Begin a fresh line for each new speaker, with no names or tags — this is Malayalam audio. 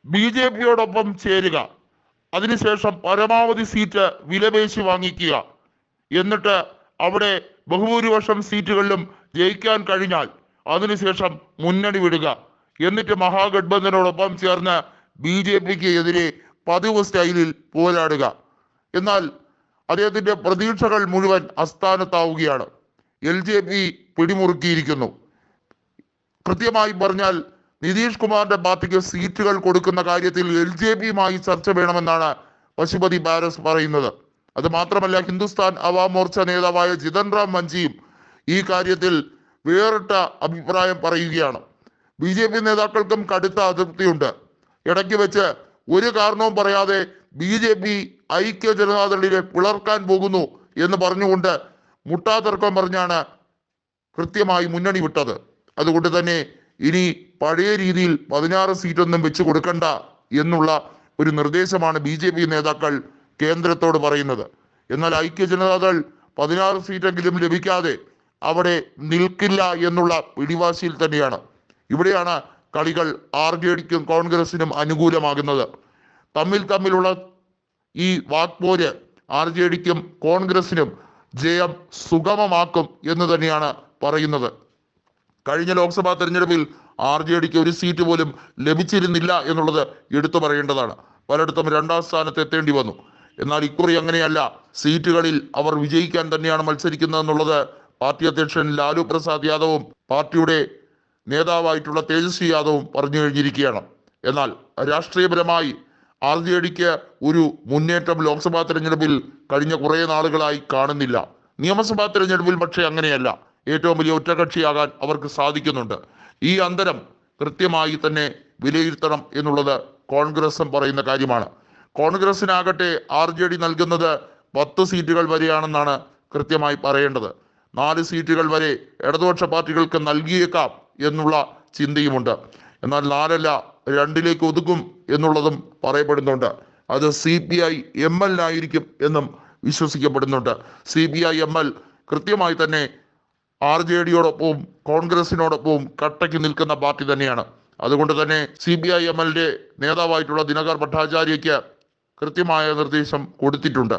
BJP-യോടൊപ്പം ചേരുക, അതിനുശേഷം പരമാവധി സീറ്റ് വിലപേശി വാങ്ങിക്കുക, എന്നിട്ട് അവിടെ ബഹുഭൂരിപക്ഷം സീറ്റുകളിലും ജയിക്കാൻ കഴിഞ്ഞാൽ അതിനുശേഷം മുന്നണി വിടുക, എന്നിട്ട് മഹാഗഡ്ബന്ധനോടൊപ്പം ചേർന്ന് BJP-ക്ക് എതിരെ പതിവ് സ്റ്റൈലിൽ പോരാടുക. എന്നാൽ അദ്ദേഹത്തിന്റെ പ്രതീക്ഷകൾ മുഴുവൻ അസ്ഥാനത്താവുകയാണ്. LJP പിടിമുറുക്കിയിരിക്കുന്നു. കൃത്യമായി പറഞ്ഞാൽ നിതീഷ് കുമാറിന്റെ പാർട്ടിക്ക് സീറ്റുകൾ കൊടുക്കുന്ന കാര്യത്തിൽ LJP-യുമായി ചർച്ച വേണമെന്നാണ് പശുപതി ബാരസ് പറയുന്നത്. അത് മാത്രമല്ല, ഹിന്ദുസ്ഥാൻ അവാം മോർച്ച നേതാവായ ജിതൻ റാം മഞ്ചിയും ഈ കാര്യത്തിൽ വേറിട്ട അഭിപ്രായം പറയുകയാണ്. BJP നേതാക്കൾക്കും കടുത്ത അതൃപ്തിയുണ്ട്. ഇടയ്ക്ക് വെച്ച് ഒരു കാരണവും പറയാതെ BJP ഐക്യ ജനതാദളിനെ പിളർക്കാൻ പോകുന്നു എന്ന് പറഞ്ഞുകൊണ്ട് മുട്ടാതർക്കം പറഞ്ഞാണ് കൃത്യമായി മുന്നണി വിട്ടത്. അതുകൊണ്ട് തന്നെ ഇനി പഴയ രീതിയിൽ 16 സീറ്റൊന്നും വെച്ച് കൊടുക്കണ്ട എന്നുള്ള ഒരു നിർദ്ദേശമാണ് BJP നേതാക്കൾ കേന്ദ്രത്തോട് പറയുന്നത്. എന്നാൽ ഐക്യ ജനതാദൾ 16 സീറ്റെങ്കിലും ലഭിക്കാതെ അവിടെ നിൽക്കില്ല എന്നുള്ള പിടിവാശിയിൽ തന്നെയാണ്. ഇവിടെയാണ് കളികൾ RJDക്കും കോൺഗ്രസിനും അനുകൂലമാകുന്നത്. തമ്മിലുള്ള ഈ വാക്പോര് RJDക്കും കോൺഗ്രസിനും ജയം സുഗമമാക്കും എന്ന് തന്നെയാണ് പറയുന്നത്. കഴിഞ്ഞ ലോക്സഭാ തെരഞ്ഞെടുപ്പിൽ RJDക്ക് ഒരു സീറ്റ് പോലും ലഭിച്ചിരുന്നില്ല എന്നുള്ളത് എടുത്തു പറയേണ്ടതാണ്. പലയിടത്തും 2ാം സ്ഥാനത്ത് എത്തേണ്ടി വന്നു. എന്നാൽ ഇക്കുറി അങ്ങനെയല്ല. സീറ്റുകളിൽ അവർ വിജയിക്കാൻ തന്നെയാണ് മത്സരിക്കുന്നത് എന്നുള്ളത് പാർട്ടി അധ്യക്ഷൻ ലാലു പ്രസാദ് യാദവും പാർട്ടിയുടെ നേതാവായിട്ടുള്ള തേജസ്വി യാദവും പറഞ്ഞു കഴിഞ്ഞിരിക്കുകയാണ്. എന്നാൽ രാഷ്ട്രീയപരമായി RJDക്ക് ഒരു മുന്നേറ്റം ലോക്സഭാ തെരഞ്ഞെടുപ്പിൽ കഴിഞ്ഞ കുറെ നാളുകളായി കാണുന്നില്ല. നിയമസഭാ തെരഞ്ഞെടുപ്പിൽ പക്ഷേ അങ്ങനെയല്ല. ഏറ്റവും വലിയ ഒറ്റകക്ഷിയാകാൻ അവർക്ക് സാധിക്കുന്നുണ്ട്. ഈ അന്തരം കൃത്യമായി തന്നെ വിലയിരുത്തണം എന്നുള്ളത് കോൺഗ്രസും പറയുന്ന കാര്യമാണ്. കോൺഗ്രസിനാകട്ടെ RJD നൽകുന്നത് 10 സീറ്റുകൾ വരെയാണെന്നാണ് കൃത്യമായി പറയേണ്ടത്. 4 സീറ്റുകൾ വരെ ഇടതുപക്ഷ പാർട്ടികൾക്ക് നൽകിയേക്കാം എന്നുള്ള ചിന്തയുമുണ്ട്. എന്നാൽ 4 അല്ല 2ലേക്ക് ഒതുക്കും എന്നുള്ളതും പറയപ്പെടുന്നുണ്ട്. അത് CPI-ML-നായിരിക്കും എന്നും വിശ്വസിക്കപ്പെടുന്നുണ്ട്. CPI-ML കൃത്യമായി തന്നെ RJD-യോടൊപ്പവും കോൺഗ്രസിനോടൊപ്പവും കട്ടയ്ക്ക് നിൽക്കുന്ന പാർട്ടി തന്നെയാണ്. അതുകൊണ്ട് തന്നെ CPI-ML-ന്റെ നേതാവായിട്ടുള്ള ദിനകർ ഭട്ടാചാര്യയ്ക്ക് കൃത്യമായ നിർദ്ദേശം കൊടുത്തിട്ടുണ്ട്.